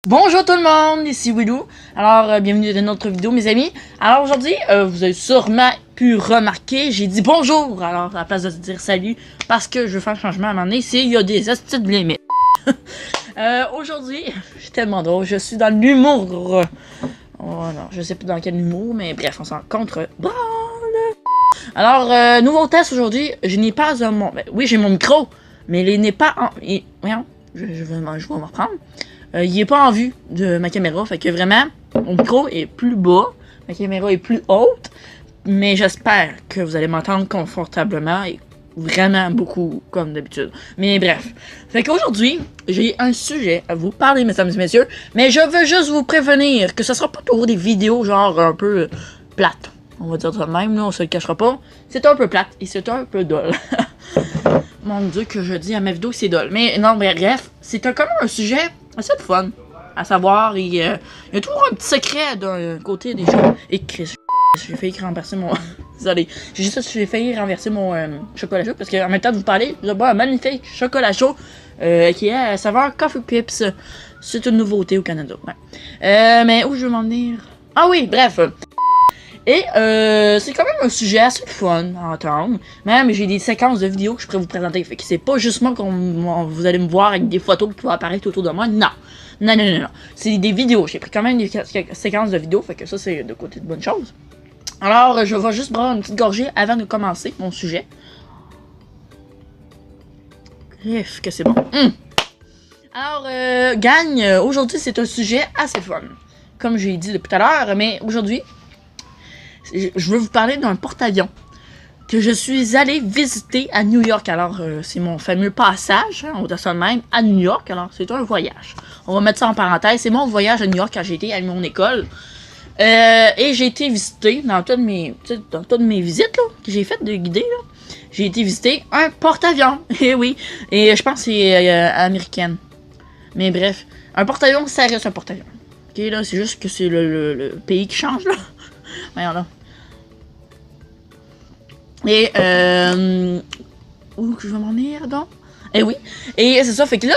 Bonjour tout le monde, ici Willou. Alors, bienvenue dans une autre vidéo, mes amis. Alors aujourd'hui, vous avez sûrement pu remarquer, j'ai dit bonjour, alors à la place de dire salut, parce que je veux faire un changement à un moment donné, il y a des astuces de limites. Aujourd'hui, je suis tellement drôle, je suis dans l'humour. Oh non, je sais pas dans quel humour, mais bref, on s'en contre. Alors, nouveau test aujourd'hui, je n'ai pas un... oui, j'ai mon micro, mais il n'est pas en... Voyons, je vais m'en reprendre. Il est pas en vue de ma caméra, fait que vraiment, mon micro est plus bas, ma caméra est plus haute, mais j'espère que vous allez m'entendre confortablement et vraiment beaucoup comme d'habitude. Mais bref, fait qu'aujourd'hui, j'ai un sujet à vous parler, mesdames et messieurs, mais je veux juste vous prévenir que ce sera pas toujours des vidéos genre un peu plates. On va dire ça de même, là, on se le cachera pas. C'est un peu plate et c'est un peu dole. Mon Dieu, que je dis à mes vidéos que c'est dole. Mais non, bref, c'est quand même un sujet assez de fun à savoir. Il y a toujours un petit secret d'un côté des choses. Et Chris, j'ai failli renverser mon... Désolé. J'ai failli renverser mon chocolat chaud parce qu'en même temps de vous parler, je bois un magnifique chocolat chaud qui est à saveur Coffee Pips. C'est une nouveauté au Canada. Ouais. Mais où je veux m'en venir? Ah oui, bref. Et c'est quand même un sujet assez fun à entendre. Même j'ai des séquences de vidéos que je pourrais vous présenter. Fait que c'est pas juste moi vous allez me voir avec des photos qui vont apparaître autour de moi. Non. Non. C'est des vidéos. J'ai pris quand même des séquences de vidéos. Fait que ça, c'est de côté de bonnes choses. Alors, je vais juste boire une petite gorgée avant de commencer mon sujet. Bref, que c'est bon. Alors, gang, aujourd'hui, c'est un sujet assez fun. Comme j'ai dit depuis tout à l'heure, mais aujourd'hui, je veux vous parler d'un porte-avions que je suis allé visiter à New York. Alors, c'est mon fameux passage, hein, on dit ça de même, à New York. Alors, c'est un voyage. On va mettre ça en parenthèse. C'est mon voyage à New York quand j'ai été à mon école. Et j'ai été visiter, dans toutes mes visites là, que j'ai faites de guider, j'ai été visiter un porte-avions. Et oui, et je pense que c'est américaine. Mais bref, un porte-avions, ça reste un porte-avions. Ok, là, c'est juste que c'est le pays qui change, là. Voyons là. Et où que je vais m'en venir donc? Eh oui. Et c'est ça, fait que là,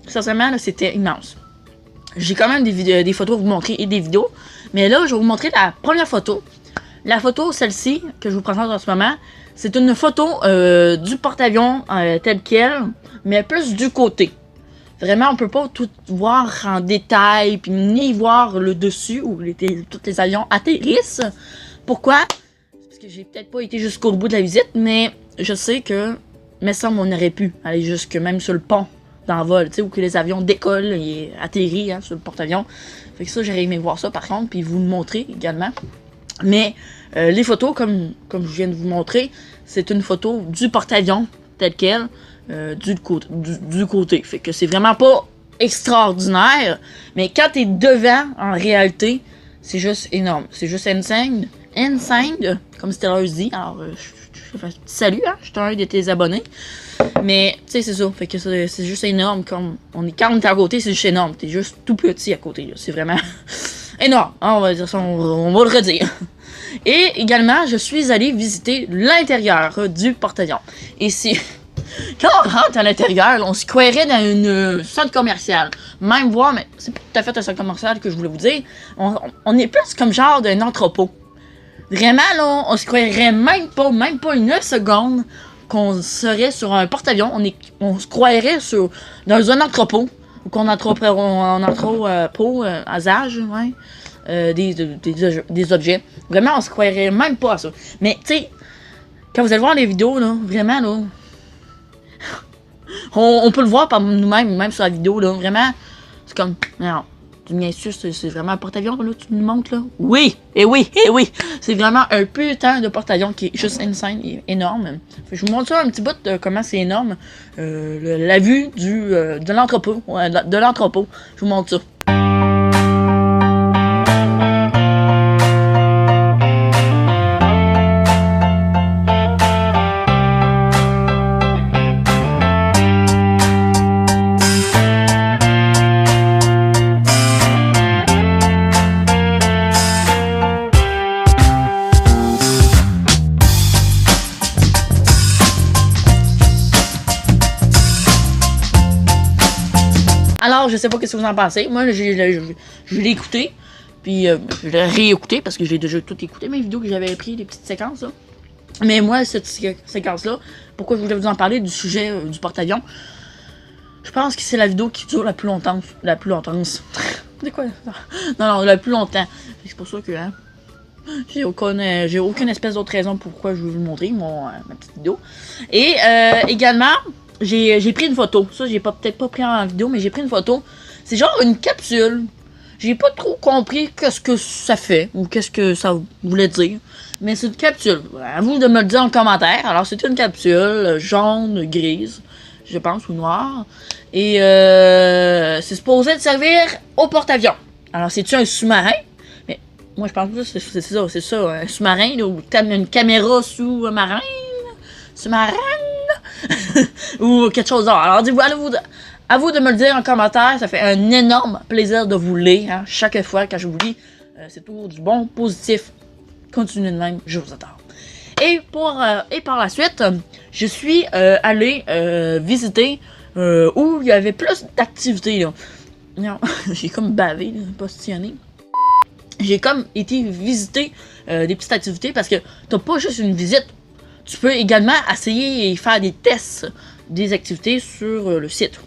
sincèrement, là, c'était immense. J'ai quand même des photos à vous montrer et des vidéos. Mais là, je vais vous montrer la première photo. La photo, celle-ci, que je vous présente en ce moment, c'est une photo du porte-avions tel quel, mais plus du côté. Vraiment, on peut pas tout voir en détail, puis ni voir le dessus où tous les avions atterrissent. Pourquoi? Parce que j'ai peut-être pas été jusqu'au bout de la visite, mais je sais que, mais ça, on aurait pu aller jusque même sur le pont d'envol, tu sais, où que les avions décollent et atterrissent hein, sur le porte-avions. Fait que ça, j'aurais aimé voir ça par contre, puis vous le montrer également. Mais les photos, comme je viens de vous montrer, c'est une photo du porte-avions tel quel. Du côté. Fait que c'est vraiment pas extraordinaire, mais quand t'es devant, en réalité, c'est juste énorme. C'est juste insane. Insane, comme Stellar dit. Alors, je fais un petit salut, hein. Je suis un de tes abonnés. Mais, tu sais, c'est ça. Fait que c'est juste énorme. Quand on est à côté, c'est juste énorme. T'es juste tout petit à côté. C'est vraiment énorme. Hein, on va dire ça, on va le redire. Et également, je suis allé visiter l'intérieur du porte-avions. Et c'est... Quand on rentre à l'intérieur, on se croirait dans une centre commerciale. Même voir, mais c'est pas tout à fait un centre commercial que je voulais vous dire. On est plus comme genre d'un entrepôt. Vraiment, là, on se croirait même pas une seconde qu'on serait sur un porte-avions. On se croirait dans un entrepôt. Ou qu'on entrepôt à Zage, ouais. Des objets. Vraiment, on se croirait même pas à ça. Mais, tu sais, quand vous allez voir les vidéos, là, vraiment, là... On peut le voir par nous-mêmes, même sur la vidéo, là, vraiment, c'est comme, non, bien sûr, c'est vraiment un porte-avions, là, tu nous montres, là, oui, c'est vraiment un putain de porte-avions qui est juste insane et énorme. Fait que je vous montre ça un petit bout de comment c'est énorme, la vue de l'entrepôt, je vous montre ça. Alors, je sais pas ce que vous en pensez. Moi, je l'ai écouté. Puis je l'ai réécouté parce que j'ai déjà tout écouté, mes vidéos que j'avais pris, les petites séquences là. Mais moi, cette séquence-là, pourquoi je voulais vous en parler du sujet du porte-avions, je pense que c'est la vidéo qui dure la plus longtemps. La plus longtemps. C'est quoi? Non, la plus longtemps. C'est pour ça que hein, j'ai aucune espèce d'autre raison pourquoi je vais vous montrer ma petite vidéo. Et également, j'ai pris une photo. Ça, j'ai peut-être pas pris en vidéo, mais j'ai pris une photo. C'est genre une capsule. J'ai pas trop compris qu'est-ce que ça fait ou qu'est-ce que ça voulait dire. Mais c'est une capsule. À vous de me le dire en commentaire. Alors, c'est une capsule jaune, grise, je pense, ou noire. Et c'est supposé servir au porte-avions. Alors, c'est-tu un sous-marin? Mais moi, je pense que c'est ça, un sous-marin, ou une caméra sous-marin? Sous-marin? Ou quelque chose d'autre. Alors, dites-vous, à vous de me le dire en commentaire. Ça fait un énorme plaisir de vous lire. Hein, chaque fois que je vous lis, c'est toujours du bon, positif. Continuez de même, je vous attends. Et par la suite, je suis allé visiter où il y avait plus d'activités. Là. Non, j'ai comme bavé, postillonné. J'ai comme été visiter des petites activités parce que t'as pas juste une visite. Tu peux également essayer et faire des tests des activités sur le site.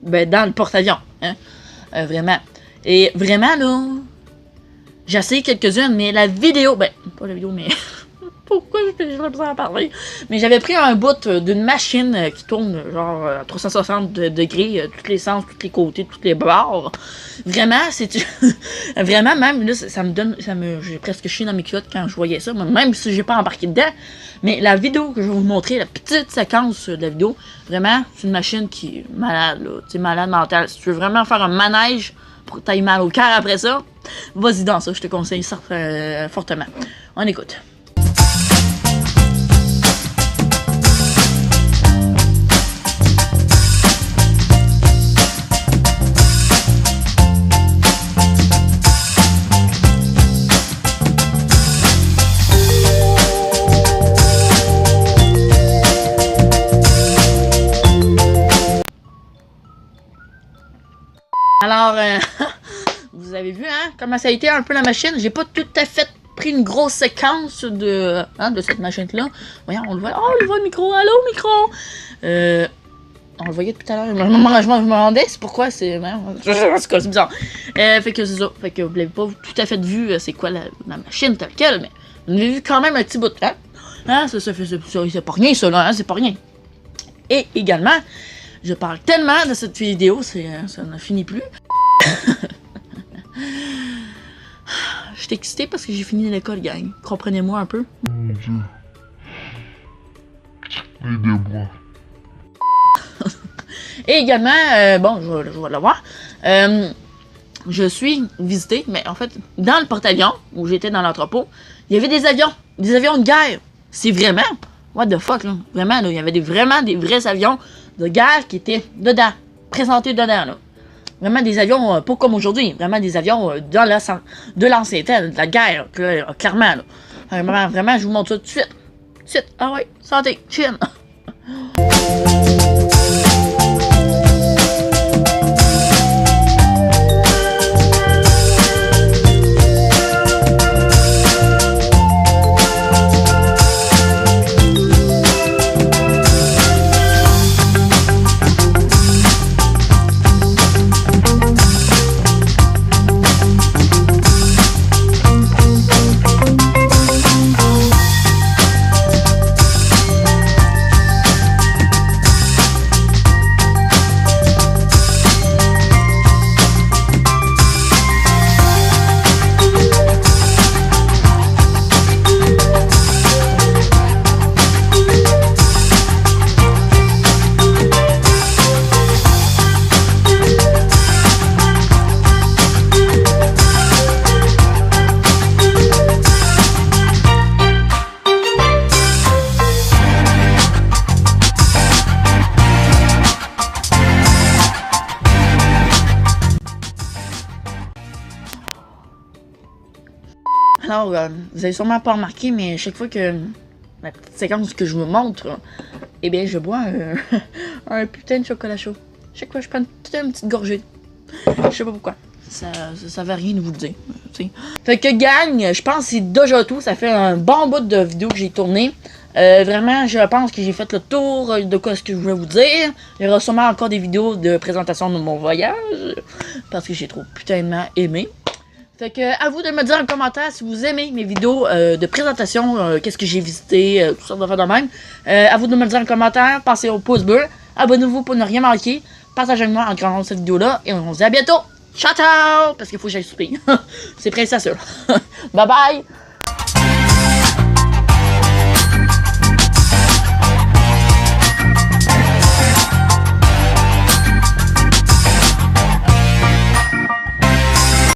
Ben, dans le porte-avions. Hein? Vraiment. Et vraiment, là, j'ai essayé quelques-unes, mais la vidéo... Ben, pas la vidéo, mais... Pourquoi je fais besoin en parler? Mais j'avais pris un bout d'une machine qui tourne genre à 360 degrés, tous les sens, tous les côtés, tous les bords. Vraiment, c'est... Vraiment, même, là, j'ai presque chié dans mes culottes quand je voyais ça, même si j'ai pas embarqué dedans. Mais la vidéo que je vais vous montrer, la petite séquence de la vidéo, vraiment, c'est une machine qui est malade, là. Tu sais, malade mentale. Si tu veux vraiment faire un manège pour que t'ailles mal au cœur après ça, vas-y dans ça, je te conseille ça fortement. On écoute. Alors, vous avez vu, hein, comment ça a été un peu la machine. J'ai pas tout à fait pris une grosse séquence de cette machine-là. Voyons, on le voit. Oh, on le voit le micro. Allô, micro! On le voyait tout à l'heure. Je me demandais, c'est pourquoi c'est... C'est bizarre. Fait que c'est ça. Fait que vous l'avez pas tout à fait vu, c'est quoi la machine telle quelle, mais vous l'avez vu quand même un petit bout de temps. Hein, c'est pas rien, ça, là, hein, c'est pas rien. Et également... Je parle tellement de cette vidéo, ça ne finit plus. Je suis excitée parce que j'ai fini l'école, gang. Comprenez-moi un peu. Mon Dieu. Aidez-moi. Et également, bon, je vais le voir. Je suis visitée, mais en fait, dans le porte-avions, où j'étais dans l'entrepôt, il y avait des avions de guerre. C'est vraiment, what the fuck, là. Vraiment, là, il y avait vraiment des vrais avions de guerre qui étaient dedans, présentés dedans, là. Vraiment des avions, pas comme aujourd'hui, vraiment des avions de l'ancien temps, de la guerre, là, clairement, là. Vraiment, je vous montre ça tout de suite. Tout de suite, ah ouais, santé, chin. Alors, vous avez sûrement pas remarqué, mais chaque fois que la petite séquence que je vous montre, eh bien, je bois un putain de chocolat chaud. Chaque fois, je prends une petite gorgée. Je sais pas pourquoi. Ça veut rien nous le dire. T'sais. Fait que gang, je pense que c'est déjà tout. Ça fait un bon bout de vidéo que j'ai tourné. Vraiment, je pense que j'ai fait le tour de quoi ce que je voulais vous dire. Il y aura sûrement encore des vidéos de présentation de mon voyage. Parce que j'ai trop putainement aimé. Fait que à vous de me dire en commentaire si vous aimez mes vidéos de présentation, qu'est-ce que j'ai visité, tout ça de faire de même. À vous de me le dire en commentaire, passez au pouce bleu, abonnez-vous pour ne rien manquer, partagez avec moi en grande cette vidéo-là, et on se dit à bientôt! Ciao ciao! Parce qu'il faut que j'aille souper. C'est prêt, ça. Bye bye!